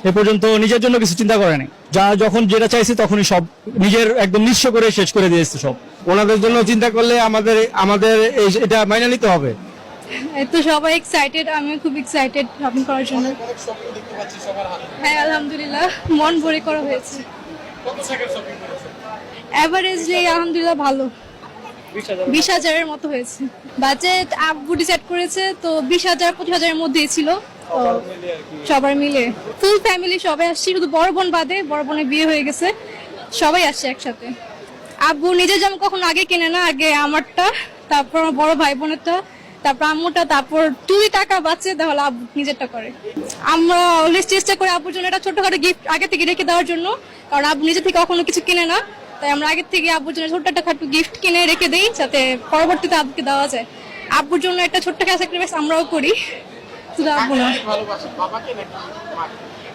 এ পর্যন্ত নিজের জন্য কিছু চিন্তা করে নাই, যা যখন যেটা চাইছি তখনই সব নিজের একদম নিঃস্ব করে শেষ করে দিয়েছে সব। ওনাদের জন্য চিন্তা করলে আমাদের আমাদের এটা মাইনে নিতে হবে। তো সবাই এক্সাইটেড, আমি খুব এক্সাইটেড শপিং করার জন্য। হ্যাঁ আলহামদুলিল্লাহ, মন ভরে করা হয়েছে। এভারেজলি আলহামদুলিল্লাহ ভালো, 20,000-এর মতো হয়েছে। বাজেট আব্বু ডিসাইড করেছে, তো 20,000-25,000-এর মধ্যেই ছিল। তো সবার মিলে ফুল ফ্যামিলি সবাই আসছি, শুধু বড় বোন বাদে, বড় বোনের বিয়ে হয়ে গেছে, সবাই আসছে একসাথে। আব্বু নিজের জামা কখনো আগে কেনে না, আগে আমারটা, তারপর আমার বড় ভাই বোনেরটা, তারপর আম্মুটা, তারপর যদি টাকা বাঁচে তাহলে আব্বু নিজেরটা করে। আমরা অলওয়েজ চেষ্টা করি আব্বুর জন্য একটা ছোটখাটো গিফট আগে থেকে রেখে দেওয়ার জন্য, কারণ আব্বু নিজে থেকে কখনো কিছু কিনে না, তাই আমরা আগে থেকে আব্বুর জন্য ছোট্ট একটা খাটো গিফট কিনে রেখে দেই, যাতে পরবর্তীতে আব্বুকে দেওয়া যায়। আব্বুর জন্য একটা ছোট্ট স্যাক্রিফাইস আমরাও করি, শুধু আব্বু না।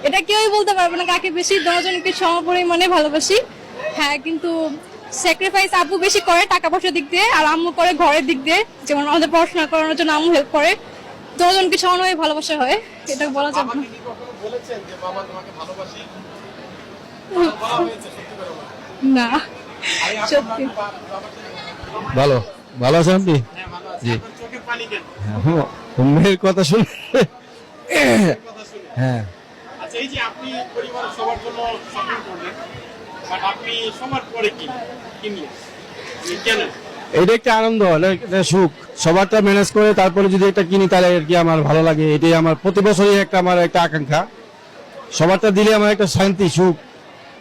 এটা কেউই বলতে পারবে না কাকে বেশি, দুজনকে সমপরিমাণে ভালোবাসি। হ্যাঁ, কিন্তু স্যাক্রিফাইস আব্বু বেশি করে টাকা পয়সার দিক দিয়ে, আর আম্মু করে ঘরের দিক দিয়ে, যেমন আমাদের পড়াশোনা করানোর জন্য আম্মু হেল্প করে। দুজনকে সমানভাবে ভালোবাসা হয়, এটা বলা যাবে না। না সত্যি ভালো ভালো আছেন আপনি? জি, মেয়ের কথা শুনে হ্যাঁ। আচ্ছা, এই যে আপনি পরিবারের সবার জন্য শপিং করলেন, বাট আপনি সবার পরে কিনলেন কেন? এটা একটা আনন্দ, একটা সুখ, সবারটা ম্যানেজ করে তারপরে যদি একটা কিনি তাহলে আর কি আমার ভালো লাগে। এটাই আমার প্রতি বছরই আমার একটা আকাঙ্ক্ষা। সবারটা দিলে আমার একটা শান্তি, সুখ,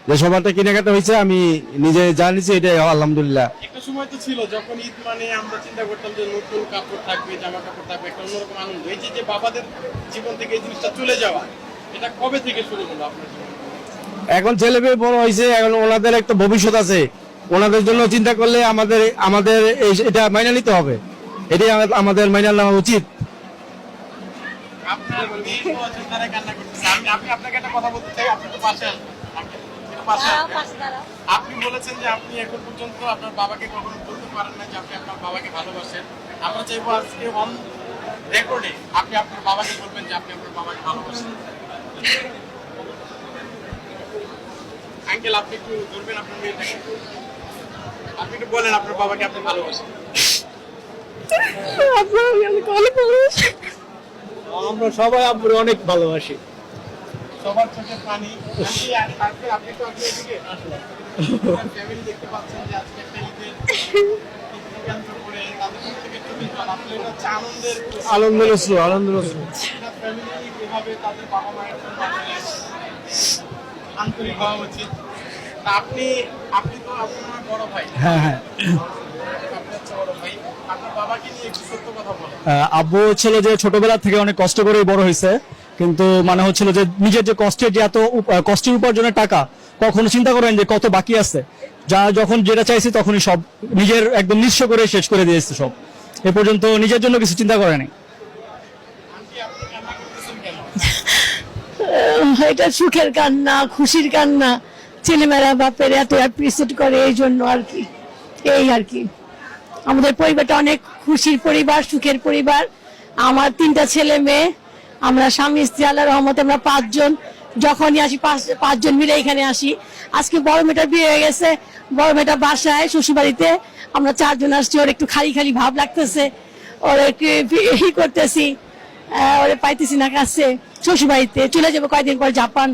যে সবারটা কেনাকাটা হয়েছে, আমি নিজে জানিছি, এটাই আলহামদুলিল্লাহ। একটা সময় তো ছিল যখন ঈদ মানে আমরা চিন্তা করতাম যে নতুন কাপড় থাকবে, জামা কাপড় থাকবে, একটা অন্যরকম আনন্দ। এই যে বাবাদের জীবন থেকে এই জিনিসটা চলে যাওয়া, এটা কবে থেকে শুরু হলো আপনার জীবনে? এখন ছেলে মেয়ে বড় হয়েছে, এখন ওনাদের একটা ভবিষ্যৎ আছে, ওনাদের জন্য চিন্তা করলে আমাদের আমাদের এটা মাইনে নিতে হবে। এটাই আমাদের মাইনে নেওয়া উচিত। আপনার মেয়ে তো আছে, তারা কান্না করতেছে। আমি আপনাকে একটা কথা বলতে চাই, আপনি তো পাশে আসবেন। আপনি বলেছেন যে আপনি এখন পর্যন্ত আপনার বাবাকে কখনো বলতে পারেন না যে আপনি আপনার বাবাকে ভালোবাসেন। আমরা চাইবো আজকে অন রেকর্ডে আপনি আপনার বাবাকে বলবেন যে আপনি আপনার বাবাকে ভালোবাসেন। আঙ্কেল, আপনি একটু ধরবেন আপনার মেয়েটাকে, আপনি একটু বলেন আপনার বাবাকে আপনি ভালোবাসেন। আমরা সবাই আব্বুর অনেক ভালোবাসি। সবার চোখে পানি। আপনি তো আগে এদিকে ফ্যামিলি দেখতে পাচ্ছেন যে আজকে একটা ঈদের কেন্দ্র করে তাদের থেকে চলে যান, আসলে এটা হচ্ছে আনন্দের ফ্যামিলি এভাবে তাদের বাবা মায়ের জন্য আন্তরিক হওয়া উচিত। আপনি তো আপনার বড় ভাই। হ্যাঁ, আপনি হচ্ছে বড় ভাই, আপনার বাবাকে নিয়ে একটু সত্য কথা বলেন। আব্বু হচ্ছিল যে ছোটবেলা থেকে অনেক কষ্ট করে বড় হয়েছে, কিন্তু মানে হচ্ছিল যে নিজের যে কষ্টের, যে এত কষ্টের উপার্জনের টাকা, কখনো চিন্তা করেন যে কত বাকি আছে, যা যখন যেটা চাইছি তখনই সব নিজের একদম নিঃস্ব করে শেষ করে দিয়েছে সব। এ পর্যন্ত নিজের জন্য কিছু চিন্তা করে নাই। এটা সুখের কান্না, খুশির কান্না, ছেলেমেয়েরা বাপের এত অ্যাপ্রিসিয়েট করে, এই জন্য আর কি। এই আর কি, আমাদের পরিবারটা অনেক খুশির পরিবার, সুখের পরিবার। আমার 3টা ছেলে মেয়ে, আমরা স্বামী স্ত্রী, আল্লাহর রহমতে আমরা 5 জন। যখনই আসি 5 জন মিলে এখানে আসি। আজকে বড় মেয়েটার বিয়ে হয়ে গেছে, বড় মেয়েটা বাসায় শ্বশুরবাড়িতে, আমরা 4 জন আসছি। ওর একটু খালি খালি ভাব লাগতেছে, ওর একটু করতেছি, ওরে পাইতেছি না কাছে। শ্বশুরবাড়িতে চলে যাবো কয়েকদিন পর জাপান,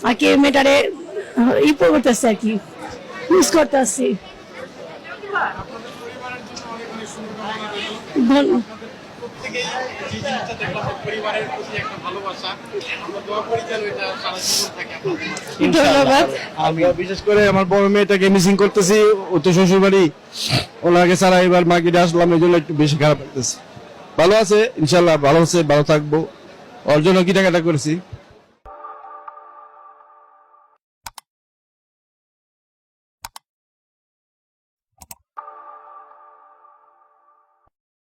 আর কি মেয়েটারে করতেছে আর কি, মিস করতেছি। প্রত্যেকেই যে জিনিসটা দেখলাম পরিবারের প্রতি একটা ভালোবাসা, আমরা দোয়া করি যেন এটা সারা জীবন থাকে আপনাদের মাঝে। ধন্যবাদ। আমরা বিশেষ করে আমার বড় মেয়েটাকে মিসিং করতেছি, ও তো শ্বশুর বাড়ি, ওনাকে ছাড়া এবার মার্কেটে আসলাম, এই জন্য একটু বেশি খারাপ লাগতেছে। ভালো আছে ইনশাল্লাহ, ভালো আছে, ভালো থাকবো। ওর জন্য কেনাকাটা করেছি।